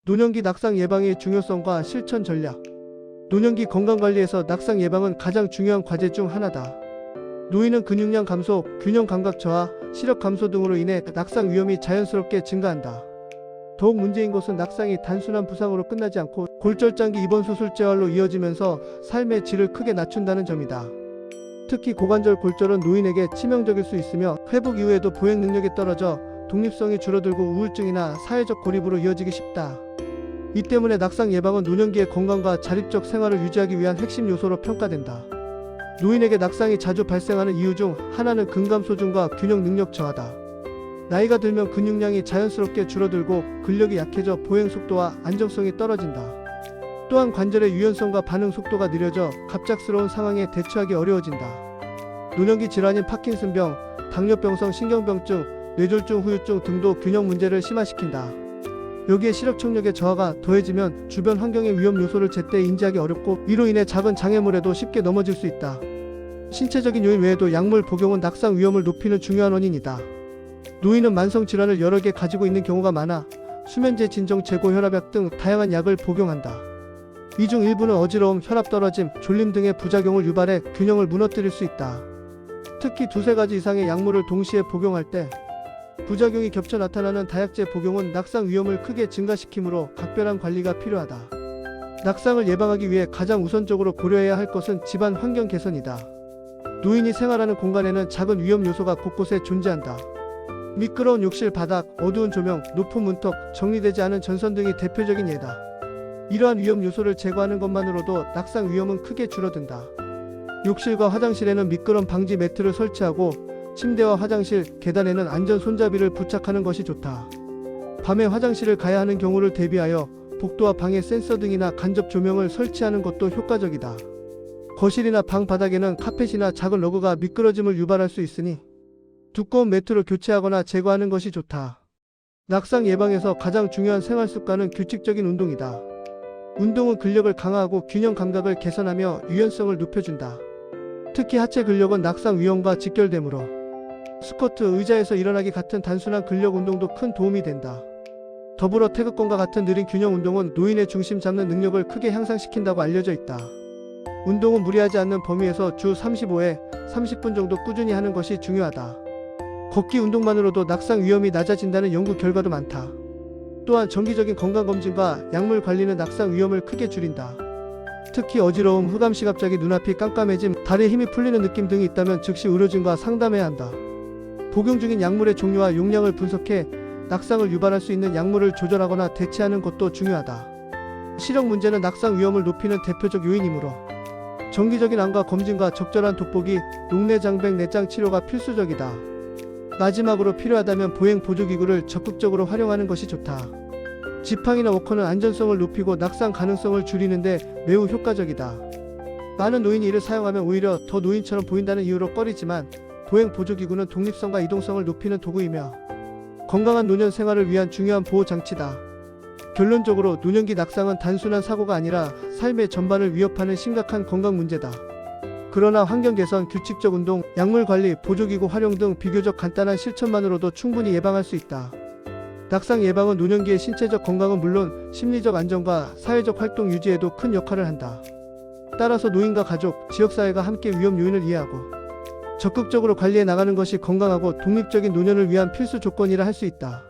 노년기 낙상 예방의 중요성과 실천 전략. 노년기 건강관리에서 낙상 예방은 가장 중요한 과제 중 하나다. 노인은 근육량 감소, 균형 감각 저하, 시력 감소 등으로 인해 낙상 위험이 자연스럽게 증가한다. 더욱 문제인 것은 낙상이 단순한 부상으로 끝나지 않고 골절장기 입원 수술 재활로 이어지면서 삶의 질을 크게 낮춘다는 점이다. 특히 고관절 골절은 노인에게 치명적일 수 있으며 회복 이후에도 보행 능력이 떨어져 독립성이 줄어들고 우울증이나 사회적 고립으로 이어지기 쉽다. 이 때문에 낙상 예방은 노년기의 건강과 자립적 생활을 유지하기 위한 핵심 요소로 평가된다. 노인에게 낙상이 자주 발생하는 이유 중 하나는 근감 소중과 균형 능력 저하다. 나이가 들면 근육량이 자연스럽게 줄어들고 근력이 약해져 보행 속도와 안정성이 떨어진다. 또한 관절의 유연성과 반응 속도가 느려져 갑작스러운 상황에 대처하기 어려워진다. 노년기 질환인 파킨슨병, 당뇨병성 신경병증, 뇌졸중, 후유증 등도 균형 문제를 심화시킨다. 여기에 시력 청력의 저하가 더해지면 주변 환경의 위험 요소를 제때 인지하기 어렵고 이로 인해 작은 장애물에도 쉽게 넘어질 수 있다. 신체적인 요인 외에도 약물 복용은 낙상 위험을 높이는 중요한 원인이다. 노인은 만성 질환을 여러 개 가지고 있는 경우가 많아 수면제, 진정, 제고, 혈압약 등 다양한 약을 복용한다. 이 중 일부는 어지러움, 혈압 떨어짐, 졸림 등의 부작용을 유발해 균형을 무너뜨릴 수 있다. 특히 두세 가지 이상의 약물을 동시에 복용할 때 부작용이 겹쳐 나타나는 다약제 복용은 낙상 위험을 크게 증가시키므로 각별한 관리가 필요하다. 낙상을 예방하기 위해 가장 우선적으로 고려해야 할 것은 집안 환경 개선이다. 노인이 생활하는 공간에는 작은 위험 요소가 곳곳에 존재한다. 미끄러운 욕실 바닥, 어두운 조명, 높은 문턱, 정리되지 않은 전선 등이 대표적인 예다. 이러한 위험 요소를 제거하는 것만으로도 낙상 위험은 크게 줄어든다. 욕실과 화장실에는 미끄럼 방지 매트를 설치하고 침대와 화장실, 계단에는 안전 손잡이를 부착하는 것이 좋다. 밤에 화장실을 가야 하는 경우를 대비하여 복도와 방에 센서 등이나 간접 조명을 설치하는 것도 효과적이다. 거실이나 방 바닥에는 카펫이나 작은 러그가 미끄러짐을 유발할 수 있으니 두꺼운 매트로 교체하거나 제거하는 것이 좋다. 낙상 예방에서 가장 중요한 생활 습관은 규칙적인 운동이다. 운동은 근력을 강화하고 균형 감각을 개선하며 유연성을 높여준다. 특히 하체 근력은 낙상 위험과 직결되므로 스쿼트, 의자에서 일어나기 같은 단순한 근력 운동도 큰 도움이 된다. 더불어 태극권과 같은 느린 균형 운동은 노인의 중심 잡는 능력을 크게 향상시킨다고 알려져 있다. 운동은 무리하지 않는 범위에서 주 35회 30분 정도 꾸준히 하는 것이 중요하다. 걷기 운동만으로도 낙상 위험이 낮아진다는 연구 결과도 많다. 또한 정기적인 건강검진과 약물 관리는 낙상 위험을 크게 줄인다. 특히 어지러움, 흑암시, 갑자기 눈앞이 깜깜해짐, 다리에 힘이 풀리는 느낌 등이 있다면 즉시 의료진과 상담해야 한다. 복용 중인 약물의 종류와 용량을 분석해 낙상을 유발할 수 있는 약물을 조절하거나 대체하는 것도 중요하다. 시력 문제는 낙상 위험을 높이는 대표적 요인이므로 정기적인 암과 검진과 적절한 돋보기, 녹내장벽 내장 치료가 필수적이다. 마지막으로 필요하다면 보행 보조기구를 적극적으로 활용하는 것이 좋다. 지팡이나 워커는 안전성을 높이고 낙상 가능성을 줄이는데 매우 효과적이다. 많은 노인이 이를 사용하면 오히려 더 노인처럼 보인다는 이유로 꺼리지만 보행 보조기구는 독립성과 이동성을 높이는 도구이며 건강한 노년 생활을 위한 중요한 보호장치다. 결론적으로 노년기 낙상은 단순한 사고가 아니라 삶의 전반을 위협하는 심각한 건강 문제다. 그러나 환경 개선, 규칙적 운동, 약물 관리, 보조기구 활용 등 비교적 간단한 실천만으로도 충분히 예방할 수 있다. 낙상 예방은 노년기의 신체적 건강은 물론 심리적 안정과 사회적 활동 유지에도 큰 역할을 한다. 따라서 노인과 가족, 지역사회가 함께 위험 요인을 이해하고 적극적으로 관리해 나가는 것이 건강하고 독립적인 노년을 위한 필수 조건이라 할 수 있다.